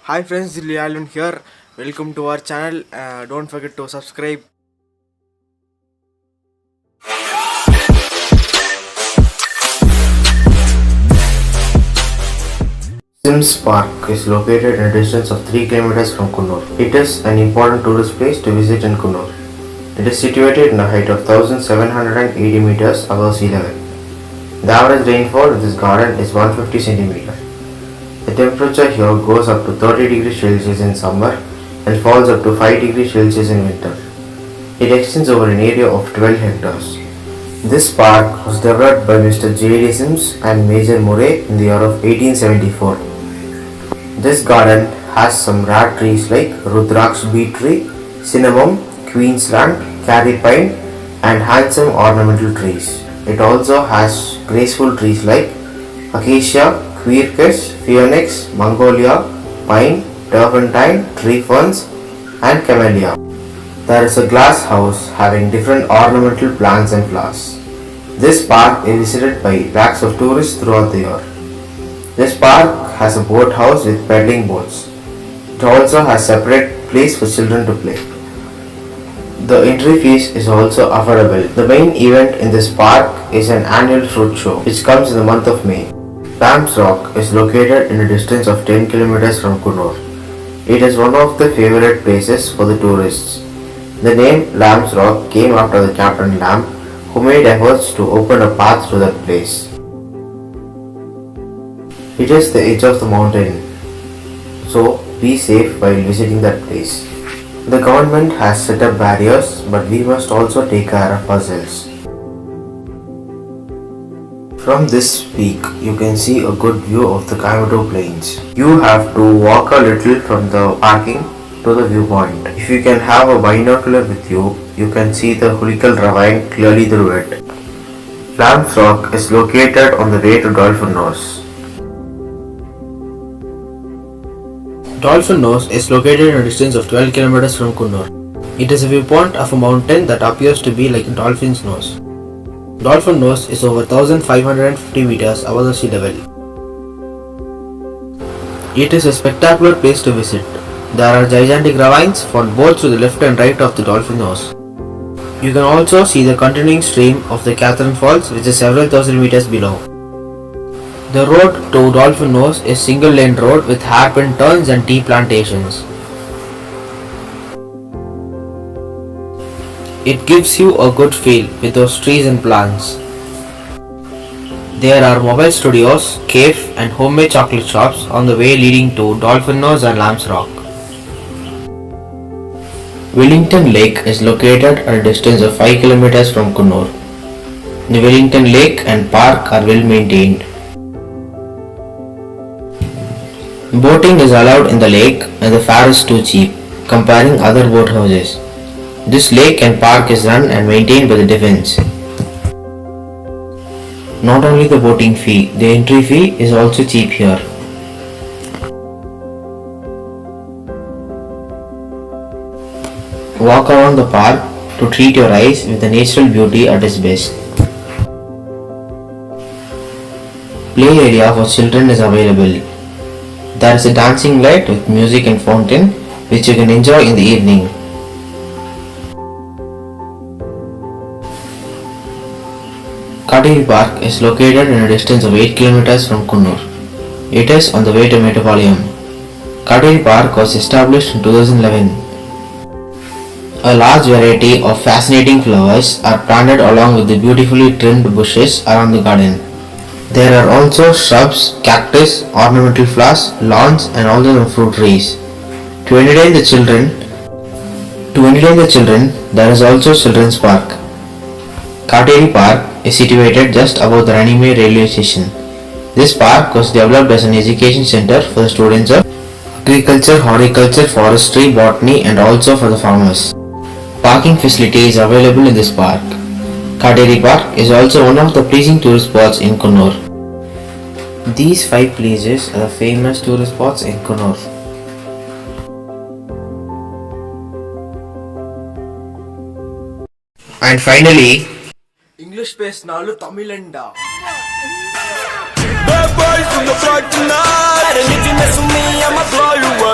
Hi friends, this is Lialun here. Welcome to our channel. Don't forget to subscribe. Sims Park is located in a distance of 3 kilometers from Coonoor. It is an important tourist place to visit in Coonoor. It is situated in a height of 1780 meters above sea level. The average rainfall in this garden is 150 centimeters. The temperature here goes up to 30 degrees Celsius in summer and falls up to 5 degrees Celsius in winter. It extends over an area of 12 hectares. This park was developed by Mr. J.D. Sims and Major Murray in the year of 1874. This garden has some rare trees like Rudraksh beech tree, cinnamon, Queensland, Carry pine and handsome ornamental trees. It also has graceful trees like acacia, quercus, phoenix, magnolia, pine, turpentine, tree ferns and camellia. There is a glass house having different ornamental plants and flowers. This park is visited by lakhs of tourists throughout the year. This park has a boat house with paddling boats. It also has separate place for children to play. The entry fees is also affordable. The main event in this park is an annual fruit show which comes in the month of May. Lamb's Rock is located in a distance of 10 kilometers from Coonoor. It is one of the favorite places for the tourists. The name Lamb's Rock came after the Captain Lamb, who made efforts to open a path to that place. It is the edge of the mountain, so be safe while visiting that place. The government has set up barriers, but we must also take care of ourselves. From this peak, you can see a good view of the Coimbatore Plains. You have to walk a little from the parking to the viewpoint. If you can have a binocular with you, you can see the Hulikal ravine clearly through it. Lamb's Rock is located on the way to Dolphin Nose. Dolphin Nose is located in a distance of 12 kilometers from Coonoor. It is a viewpoint of a mountain that appears to be like a dolphin's nose. Dolphin Nose is over 1550 meters above the sea level. It is a spectacular place to visit. There are gigantic ravines found both to the left and right of the Dolphin Nose. You can also see the continuing stream of the Catherine Falls, which is several thousand meters below. The road to Dolphin Nose is single lane road with hairpin turns and tea plantations. It gives you a good feel with those trees and plants. There are mobile studios, cave and homemade chocolate shops on the way leading to Dolphin Nose and Lamb's Rock. Wellington Lake is located at a distance of 5 kilometers from Coonoor. The Wellington Lake and park are well maintained. Boating is allowed in the lake and the fare is too cheap, comparing other boat houses. This lake and park is run and maintained by the defence. Not only the boating fee, the entry fee is also cheap here. Walk around the park to treat your eyes with the natural beauty at its best. Play area for children is available. There is a dancing light with music and fountain which you can enjoy in the evening. Kadiri Park is located in a distance of 8 kilometers from Coonoor. It is on the way to Mettupalayam. Kadiri Park was established in 2011. A large variety of fascinating flowers are planted along with the beautifully trimmed bushes around the garden. There are also shrubs, cactus, ornamental flowers, lawns and also some fruit trees. To entertain the children, there is also Children's Park. Kadiri Park is situated just above the Ranime railway station. This park was developed as an education center for the students of agriculture, horticulture, forestry, botany and also for the farmers. Parking facility is available in this park. Kadiri Park is also one of the pleasing tourist spots in Coonoor. These 5 places are the famous tourist spots in Coonoor. And finally, English பேசினாலு தமிழண்டா. Bad boys from the block tonight. If you mess with me, I'ma blow you up.